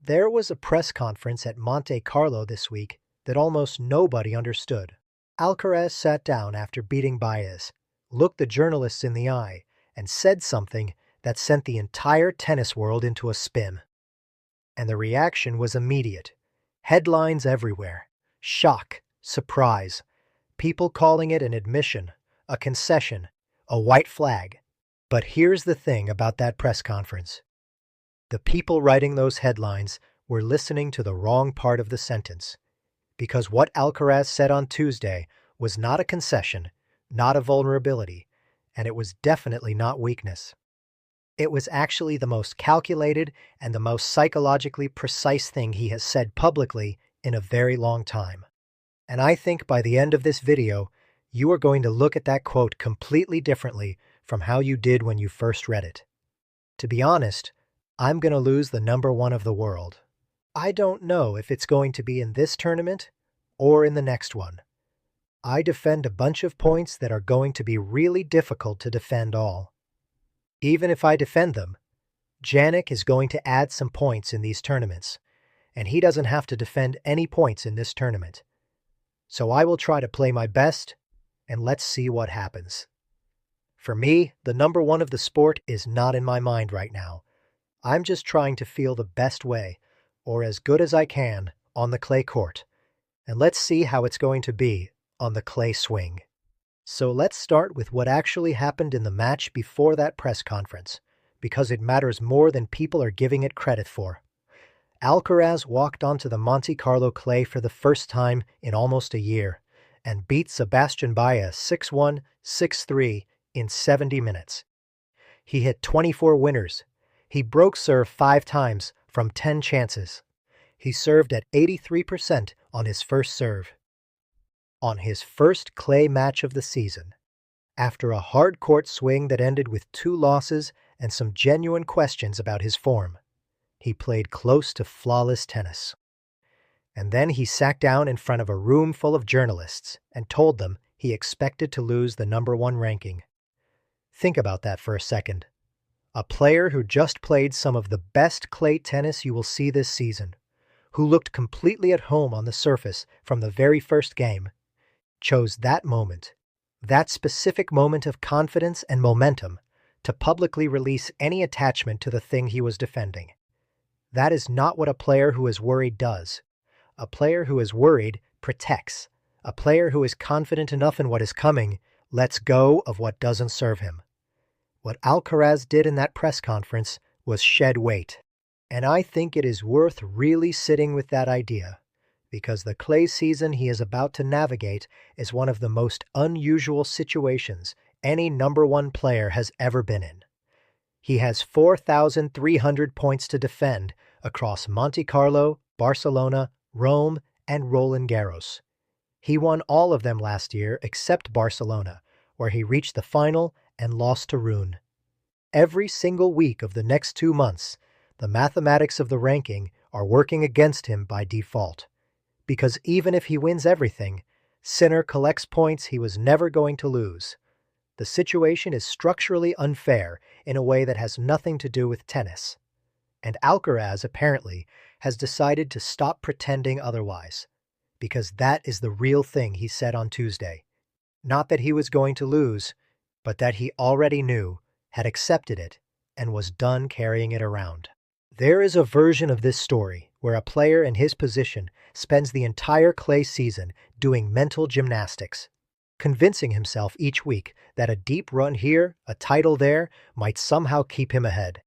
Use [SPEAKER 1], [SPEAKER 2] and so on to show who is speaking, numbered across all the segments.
[SPEAKER 1] There was a press conference at Monte Carlo this week that almost nobody understood. Alcaraz sat down after beating Baez, looked the journalists in the eye, and said something that sent the entire tennis world into a spin. And the reaction was immediate. Headlines everywhere. Shock, surprise, people calling it an admission, a concession, a white flag. But here's the thing about that press conference. The people writing those headlines were listening to the wrong part of the sentence, because what Alcaraz said on Tuesday was not a concession, not a vulnerability, and it was definitely not weakness. It was actually the most calculated and the most psychologically precise thing he has said publicly in a very long time. And I think by the end of this video, you are going to look at that quote completely differently from how you did when you first read it. To be honest, I'm going to lose the #1 of the world. I don't know if it's going to be in this tournament or in the next one. I defend a bunch of points that are going to be really difficult to defend all. Even if I defend them, Jannik is going to add some points in these tournaments, and he doesn't have to defend any points in this tournament. So I will try to play my best, and let's see what happens. For me, the #1 of the sport is not in my mind right now. I'm just trying to feel the best way, or as good as I can, on the clay court. And let's see how it's going to be on the clay swing. So let's start with what actually happened in the match before that press conference, because it matters more than people are giving it credit for. Alcaraz walked onto the Monte Carlo clay for the first time in almost a year, and beat Sebastian Baez 6-1, 6-3 in 70 minutes. He hit 24 winners. He broke serve 5 times from 10 chances. He served at 83% on his first serve. On his first clay match of the season, after a hard court swing that ended with 2 losses and some genuine questions about his form, he played close to flawless tennis. And then he sat down in front of a room full of journalists and told them he expected to lose the #1 ranking. Think about that for a second. A player who just played some of the best clay tennis you will see this season, who looked completely at home on the surface from the very first game, chose that moment, that specific moment of confidence and momentum, to publicly release any attachment to the thing he was defending. That is not what a player who is worried does. A player who is worried protects. A player who is confident enough in what is coming lets go of what doesn't serve him. What Alcaraz did in that press conference was shed weight. And I think it is worth really sitting with that idea, because the clay season he is about to navigate is one of the most unusual situations any #1 player has ever been in. He has 4,300 points to defend across Monte Carlo, Barcelona, Rome, and Roland Garros. He won all of them last year except Barcelona, where he reached the final and lost to Rune. Every single week of the next 2 months, the mathematics of the ranking are working against him by default. Because even if he wins everything, Sinner collects points he was never going to lose. The situation is structurally unfair in a way that has nothing to do with tennis. And Alcaraz, apparently, has decided to stop pretending otherwise, because that is the real thing he said on Tuesday. Not that he was going to lose, but that he already knew, had accepted it, and was done carrying it around. There is a version of this story where a player in his position spends the entire clay season doing mental gymnastics, convincing himself each week that a deep run here, a title there, might somehow keep him ahead.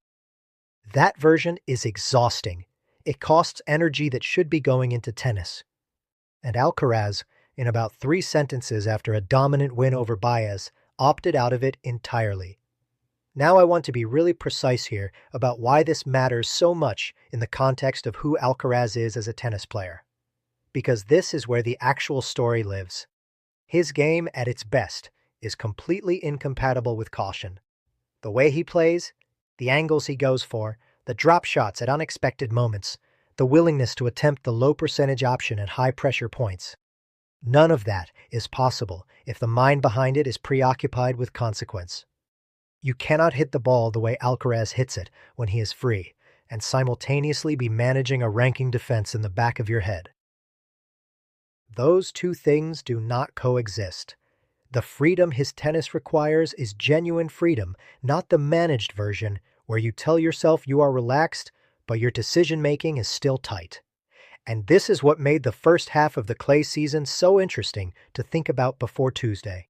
[SPEAKER 1] That version is exhausting. It costs energy that should be going into tennis. And Alcaraz, in about 3 sentences after a dominant win over Baez, opted out of it entirely. Now I want to be really precise here about why this matters so much in the context of who Alcaraz is as a tennis player. Because this is where the actual story lives. His game at its best is completely incompatible with caution. The way he plays, the angles he goes for, the drop shots at unexpected moments, the willingness to attempt the low percentage option at high pressure points. None of that is possible if the mind behind it is preoccupied with consequence. You cannot hit the ball the way Alcaraz hits it when he is free, and simultaneously be managing a ranking defense in the back of your head. Those two things do not coexist. The freedom his tennis requires is genuine freedom, not the managed version where you tell yourself you are relaxed, but your decision-making is still tight. And this is what made the first half of the clay season so interesting to think about before Tuesday.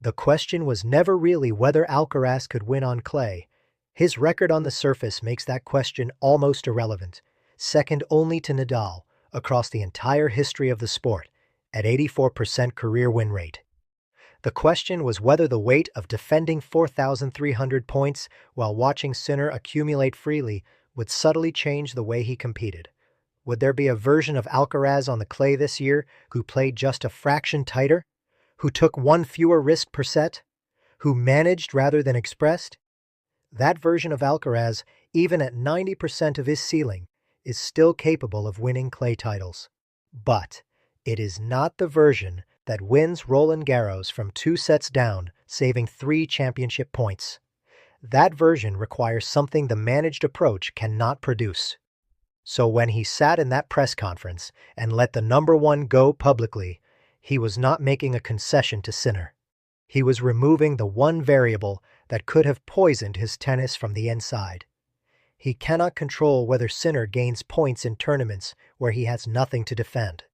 [SPEAKER 1] The question was never really whether Alcaraz could win on clay. His record on the surface makes that question almost irrelevant, second only to Nadal across the entire history of the sport at 84% career win rate. The question was whether the weight of defending 4,300 points while watching Sinner accumulate freely would subtly change the way he competed. Would there be a version of Alcaraz on the clay this year who played just a fraction tighter, who took one fewer risk per set, who managed rather than expressed? That version of Alcaraz, even at 90% of his ceiling, is still capable of winning clay titles. But it is not the version that wins Roland Garros from 2 sets down, saving 3 championship points. That version requires something the managed approach cannot produce. So when he sat in that press conference and let the No.1 go publicly, he was not making a concession to Sinner. He was removing the one variable that could have poisoned his tennis from the inside. He cannot control whether Sinner gains points in tournaments where he has nothing to defend.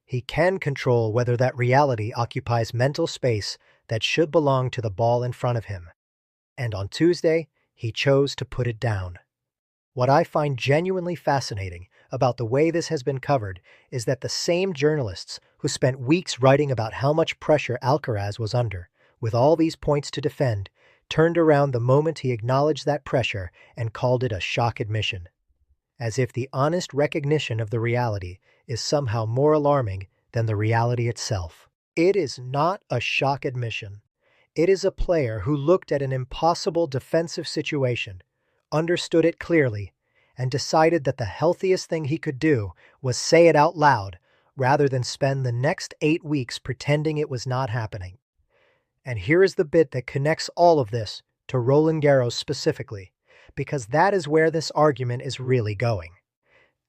[SPEAKER 1] He can control whether that reality occupies mental space that should belong to the ball in front of him. And on Tuesday, he chose to put it down. What I find genuinely fascinating about the way this has been covered is that the same journalists who spent weeks writing about how much pressure Alcaraz was under, with all these points to defend, turned around the moment he acknowledged that pressure and called it a shock admission. As if the honest recognition of the reality is somehow more alarming than the reality itself. It is not a shock admission. It is a player who looked at an impossible defensive situation, understood it clearly, and decided that the healthiest thing he could do was say it out loud rather than spend the next 8 weeks pretending it was not happening. And here is the bit that connects all of this to Roland Garros specifically, because that is where this argument is really going.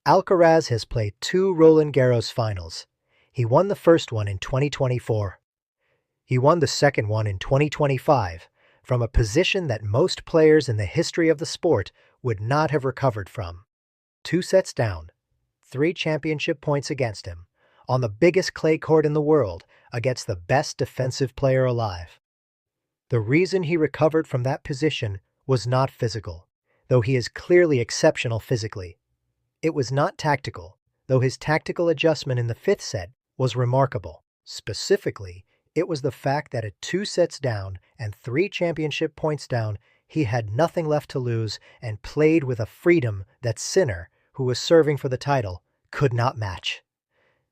[SPEAKER 1] Alcaraz has played 2 Roland Garros finals. He won the first one in 2024. He won the second one in 2025 from a position that most players in the history of the sport would not have recovered from. 2 sets down, 3 championship points against him, on the biggest clay court in the world against the best defensive player alive. The reason he recovered from that position was not physical, though he is clearly exceptional physically. It was not tactical, though his tactical adjustment in the 5th set was remarkable. Specifically, it was the fact that at 2 sets down and 3 championship points down, he had nothing left to lose and played with a freedom that Sinner, who was serving for the title, could not match.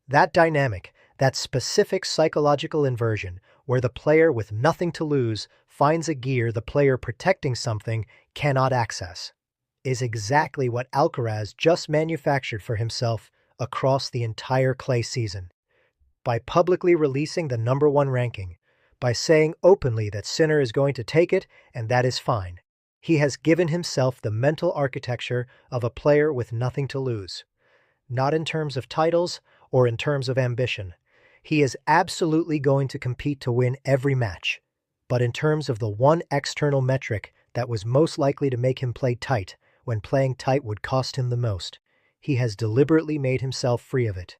[SPEAKER 1] That dynamic, that specific psychological inversion, where the player with nothing to lose finds a gear the player protecting something cannot access, is exactly what Alcaraz just manufactured for himself across the entire clay season. By publicly releasing the No.1 ranking, by saying openly that Sinner is going to take it and that is fine, he has given himself the mental architecture of a player with nothing to lose. Not in terms of titles or in terms of ambition. He is absolutely going to compete to win every match. But in terms of the one external metric that was most likely to make him play tight when playing tight would cost him the most, he has deliberately made himself free of it.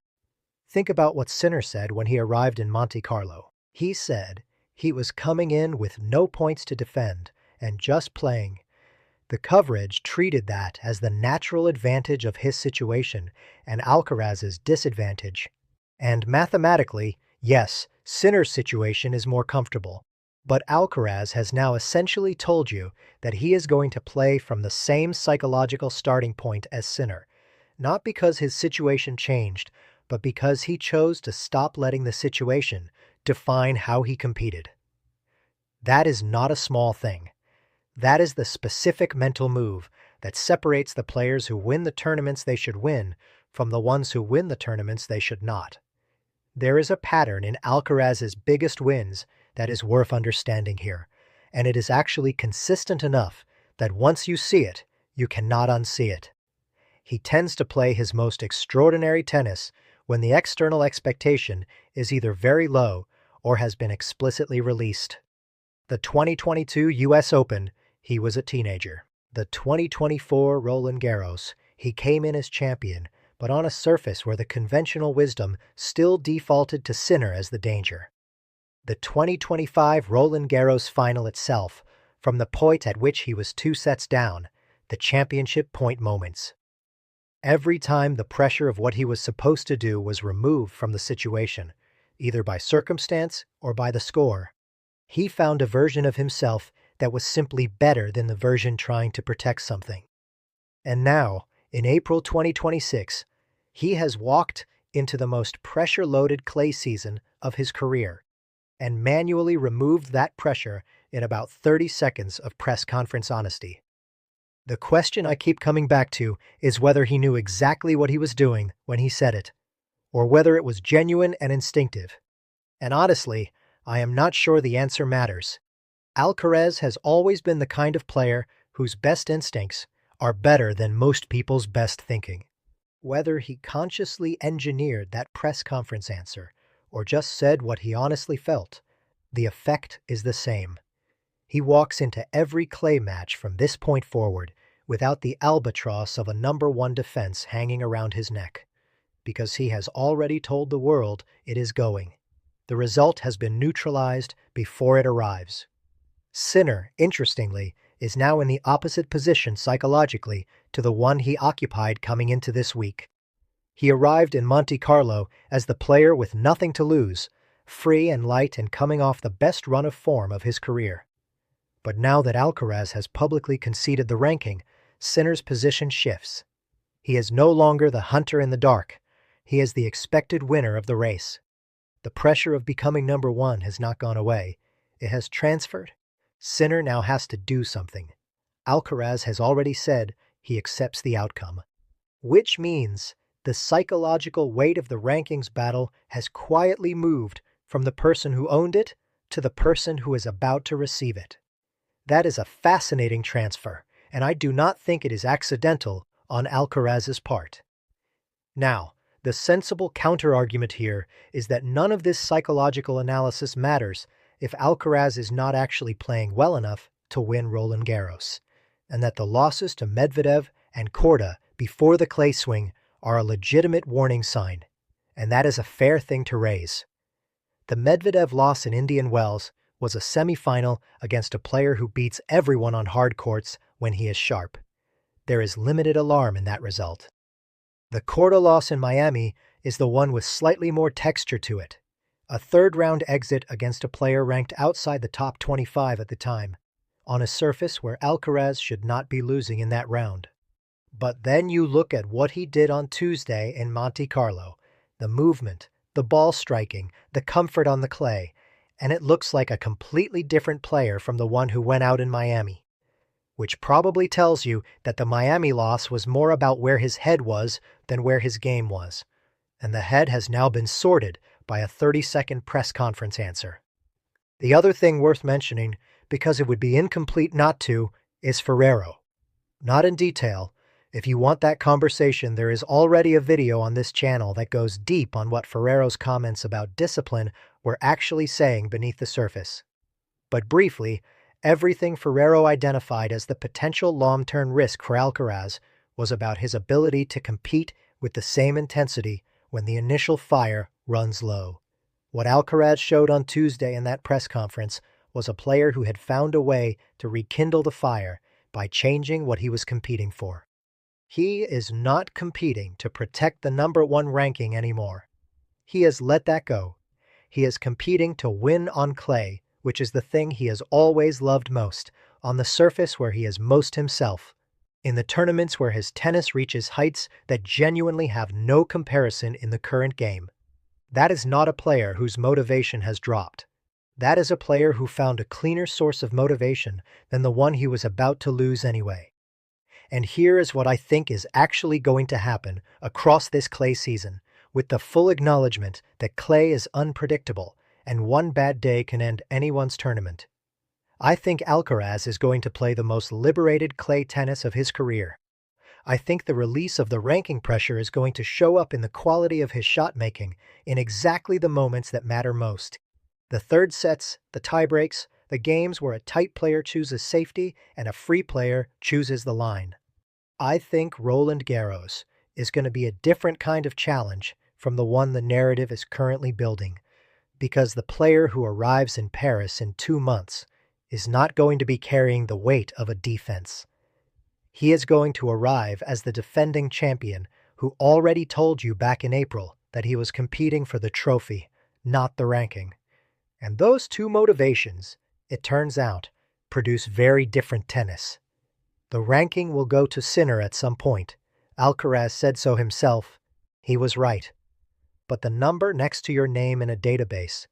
[SPEAKER 1] Think about what Sinner said when he arrived in Monte Carlo. He said he was coming in with no points to defend and just playing. The coverage treated that as the natural advantage of his situation and Alcaraz's disadvantage. And mathematically, yes, Sinner's situation is more comfortable. But Alcaraz has now essentially told you that he is going to play from the same psychological starting point as Sinner, not because his situation changed, but because he chose to stop letting the situation define how he competed. That is not a small thing. That is the specific mental move that separates the players who win the tournaments they should win from the ones who win the tournaments they should not. There is a pattern in Alcaraz's biggest wins that is worth understanding here, and it is actually consistent enough that once you see it, You cannot unsee it. He tends to play his most extraordinary tennis when the external expectation is either very low or has been explicitly released. The 2022 US Open, he was a teenager. The 2024 Roland Garros, he came in as champion, but on a surface where the conventional wisdom still defaulted to Sinner as the danger. The 2025 Roland Garros final itself, from the point at which he was 2 sets down, the championship point moments. Every time the pressure of what he was supposed to do was removed from the situation, either by circumstance or by the score, he found a version of himself that was simply better than the version trying to protect something. And now, in April 2026, he has walked into the most pressure-loaded clay season of his career and manually removed that pressure in about 30 seconds of press conference honesty. The question I keep coming back to is whether he knew exactly what he was doing when he said it, or whether it was genuine and instinctive. And honestly, I am not sure the answer matters. Alcaraz has always been the kind of player whose best instincts are better than most people's best thinking. Whether he consciously engineered that press conference answer or just said what he honestly felt, the effect is the same. He walks into every clay match from this point forward without the albatross of a No.1 defense hanging around his neck, because he has already told the world it is going. The result has been neutralized before it arrives. Sinner, interestingly, is now in the opposite position psychologically to the one he occupied coming into this week. He arrived in Monte Carlo as the player with nothing to lose, free and light and coming off the best run of form of his career. But now that Alcaraz has publicly conceded the ranking, Sinner's position shifts. He is no longer the hunter in the dark. He is the expected winner of the race. The pressure of becoming #1 has not gone away. It has transferred. Sinner now has to do something. Alcaraz has already said he accepts the outcome, which means the psychological weight of the rankings battle has quietly moved from the person who owned it to the person who is about to receive it. That is a fascinating transfer, and I do not think it is accidental on Alcaraz's part. Now, the sensible counter-argument here is that none of this psychological analysis matters if Alcaraz is not actually playing well enough to win Roland Garros, and that the losses to Medvedev and Korda before the clay swing are a legitimate warning sign, and that is a fair thing to raise. The Medvedev loss in Indian Wells was a semi-final against a player who beats everyone on hard courts when he is sharp. There is limited alarm in that result. The Korda loss in Miami is the one with slightly more texture to it. A third-round exit against a player ranked outside the top 25 at the time, on a surface where Alcaraz should not be losing in that round. But then you look at what he did on Tuesday in Monte Carlo, the movement, the ball striking, the comfort on the clay, and it looks like a completely different player from the one who went out in Miami. Which probably tells you that the Miami loss was more about where his head was than where his game was. And the head has now been sorted by a 30-second press conference answer. The other thing worth mentioning, because it would be incomplete not to, is Ferrero. Not in detail. If you want that conversation, there is already a video on this channel that goes deep on what Ferrero's comments about discipline were actually saying beneath the surface. But briefly, everything Ferrero identified as the potential long-term risk for Alcaraz was about his ability to compete with the same intensity when the initial fire runs low. What Alcaraz showed on Tuesday in that press conference was a player who had found a way to rekindle the fire by changing what he was competing for. He is not competing to protect the #1 ranking anymore. He has let that go. He is competing to win on clay, which is the thing he has always loved most, on the surface where he is most himself, in the tournaments where his tennis reaches heights that genuinely have no comparison in the current game. That is not a player whose motivation has dropped. That is a player who found a cleaner source of motivation than the one he was about to lose anyway. And here is what I think is actually going to happen across this clay season, with the full acknowledgement that clay is unpredictable and one bad day can end anyone's tournament. I think Alcaraz is going to play the most liberated clay tennis of his career. I think the release of the ranking pressure is going to show up in the quality of his shot making in exactly the moments that matter most. The third sets, the tiebreaks, the games where a tight player chooses safety and a free player chooses the line. I think Roland Garros is going to be a different kind of challenge from the one the narrative is currently building, because the player who arrives in Paris in 2 months is not going to be carrying the weight of a defense. He is going to arrive as the defending champion who already told you back in April that he was competing for the trophy, not the ranking. And those two motivations, it turns out, produce very different tennis. The ranking will go to Sinner at some point. Alcaraz said so himself. He was right. But the number next to your name in a database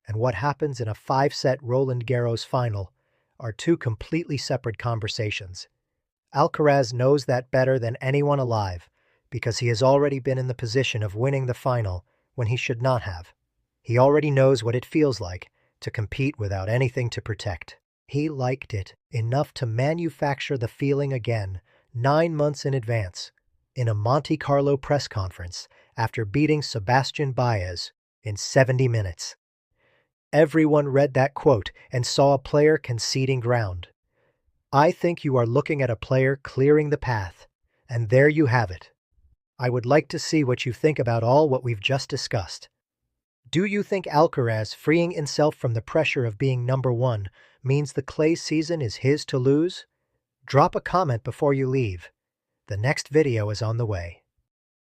[SPEAKER 1] and what happens in a 5-set Roland Garros final are two completely separate conversations. Alcaraz knows that better than anyone alive because he has already been in the position of winning the final when he should not have. He already knows what it feels like to compete without anything to protect. He liked it enough to manufacture the feeling again 9 months in advance in a Monte Carlo press conference after beating Sebastian Baez in 70 minutes. Everyone read that quote and saw a player conceding ground. I think you are looking at a player clearing the path, and there you have it. I would like to see what you think about all what we've just discussed. Do you think Alcaraz freeing himself from the pressure of being number 1 means the clay season is his to lose? Drop a comment before you leave. The next video is on the way.